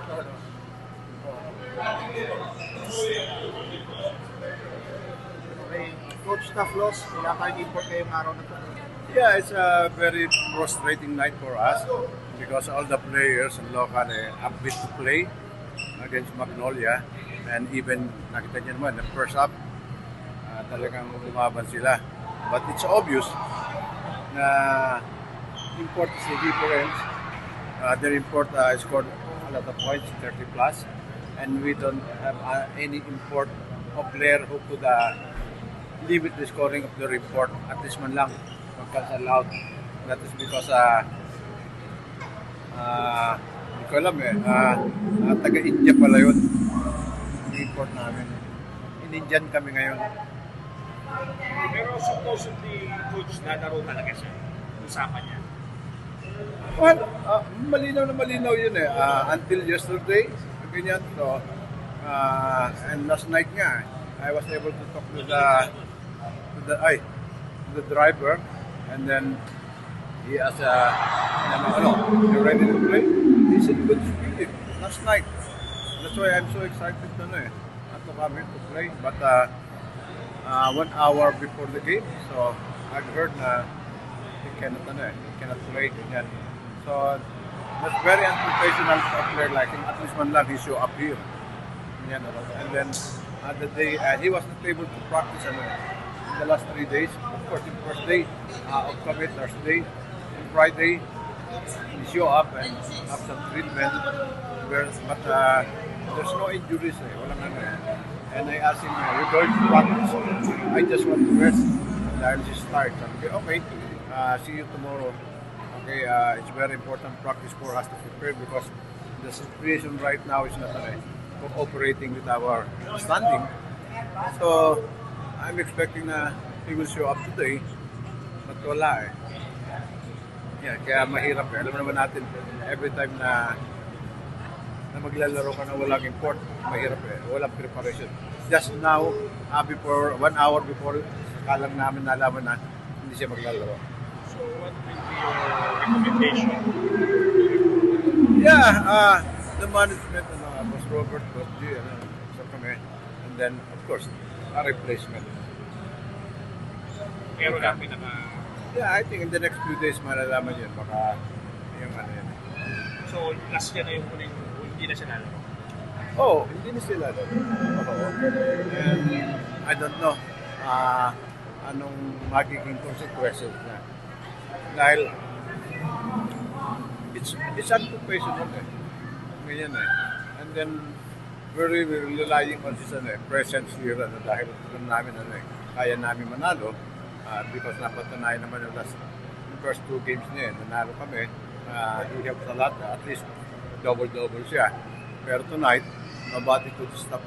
Okay. Coach Taflos, wala tayong import ngayong araw na to. Yeah, it's a very frustrating night for us because all the players and local upbeat to play against Magnolia, and even nakita niyo naman the first half talagang lumaban sila. But it's obvious na import is the difference. Their import scored a lot of points, 30 plus, and we don't have any import of player who could limit the scoring of their import. At least man lang pagka allowed. That is because hindi ko alam taga-India pala yun. Import namin. In-Indian kami ngayon. Pero supposedly, coach, lalaro talaga siya. Usapan niya. Well, malinaw na malinaw yun until yesterday, ganyan. So, and last night nga, I was able to talk to the driver, and then he asked, you ready to play? He said, good feeling last night. That's why I'm so excited to come here to play. But 1 hour before the game, so I've heard na he cannot play ganyan. So that's very unprofessional for a player like him. At least man lang he show up here. Ganyan, and then the day he was not able to practice in the last 3 days. Of course, the first day of kami, Thursday, and Friday, he show up and have some treatment. But there's no injuries. Walang And I asked him, you're going to practice? I just want to rest. And I'll just start. Okay, see you tomorrow. Okay, it's very important practice for us to prepare because the situation right now is not cooperating with our standing. So, I'm expecting na he will show up today, but wala Yeah, kaya mahirap Alam naman natin, every time na maglalaro ka na walang import, mahirap walang preparation. Just now, before 1 hour before, kalang namin nalaman na hindi siya maglalaro. So what will be your recommendation? Yeah, the management, Boss Robert, Boss G, so kami. And then, of course, a replacement. Pero lang pinaka... Yeah, I think in the next few days malalaman yun. Baka yung yun. So, last year na yung huling hindi na siya lalaro? Oh, hindi na sila lalaro. And I don't know anong magiging consequences na. Dahil it's unprofessional Ganyan And then we're relying on his presence here dahil namin kaya namin manalo because napatunayan naman yung first 2 games niya nanalo kami. He helps a lot, at least double siya. Pero tonight, nobody could stop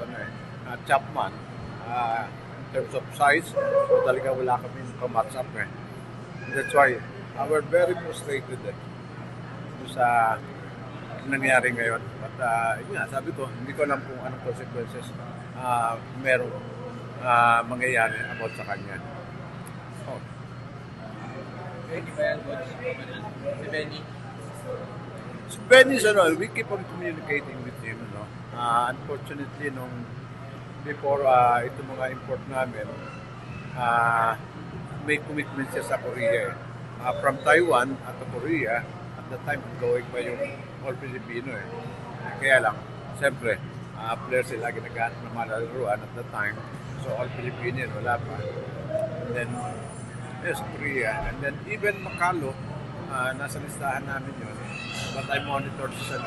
Chapman. In terms of size, talaga wala kami match up That's why we're very frustrated sa nangyari ngayon. But sabi ko, hindi ko alam kung anong consequences merong mangyayari about sa kanya. Oh. Benny ba yan, Coach? Si Benny? Si Benny, we keep on communicating with him. Unfortunately, before itong mga import namin, may commitment siya sa Korea. From Taiwan at Korea, at the time, going pa yung all Filipino Kaya lang, siyempre, players sila ginagamit na malalaruan at the time. So all Filipino wala pa. And then, yes, Korea. And then even Macalo, nasa listahan namin yun. But I monitored siya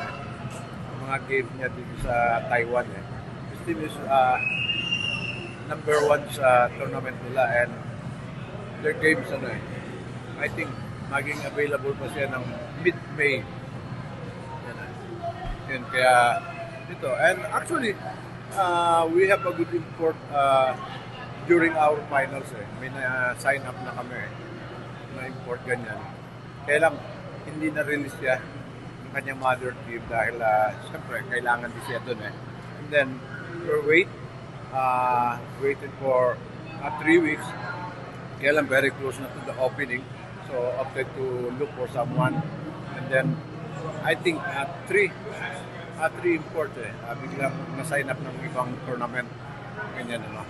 mga game niya dito sa Taiwan His team is number 1 sa tournament nila and their games I think maging available pa siya ng mid-May. Yan kaya dito. And actually, we have a good import during our finals May na-sign up na kami na import ganyan. Kaya lang, hindi na-release siya ng kanyang mother team dahil siyempre, kailangan din siya dun And then, we're waited for 3 weeks. Kaya lang, very close na to the opening. So, opted to look for someone. And then, I think 3 3 import eh. Biglang na-sign up ng ibang tournament. Ganyan ano.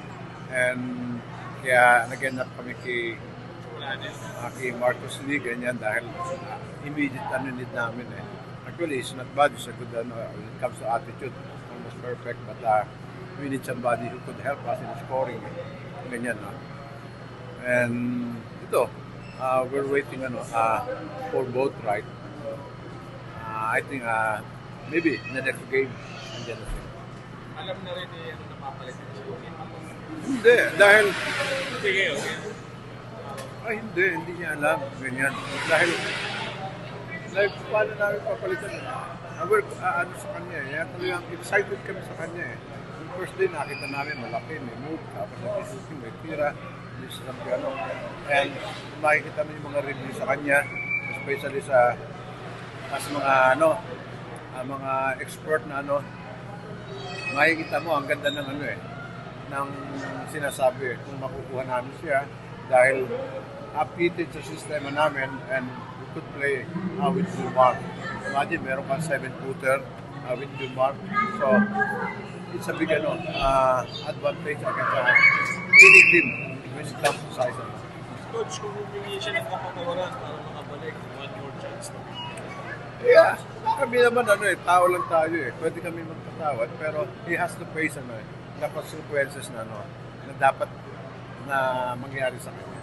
And kaya nag-end up kami kay Marcos Lee, ganyan, dahil immediate need namin eh. Actually, he's not bad, he's a good when it comes to attitude, almost perfect, but we need somebody who could help us in scoring. Ganyan, no? And ito, we're waiting for both, right? I think maybe in the next game, andyan na sila. Alam na rin ano napapalit siya. Hindi, dahil Sige, okay. hindi niya alam, ganyan. Dahil paano namin papalitan yun? Ano sa kanya eh, talagang excited kami sa kanya eh. Yung first day nakita namin malaki, may move, tapos nag-shooting, may tira, hindi sa piano. And makikita mo yung mga review sa kanya, especially sa mga mga expert na makikita mo ang ganda ng ng sinasabi kung makukuha namin siya dahil updated sa sistema namin and we could play with Jumar. Imagine meron kang 7-footer with Jumar. So it's a big advantage against any team when it comes to size. Coach, kung humingi siya ng kapatawaran para makabalik, one more chance na. Yeah, kami naman tao lang tayo eh. Pwede kami magpatawad pero he has to face the consequences na dapat na mangyari sa kanya.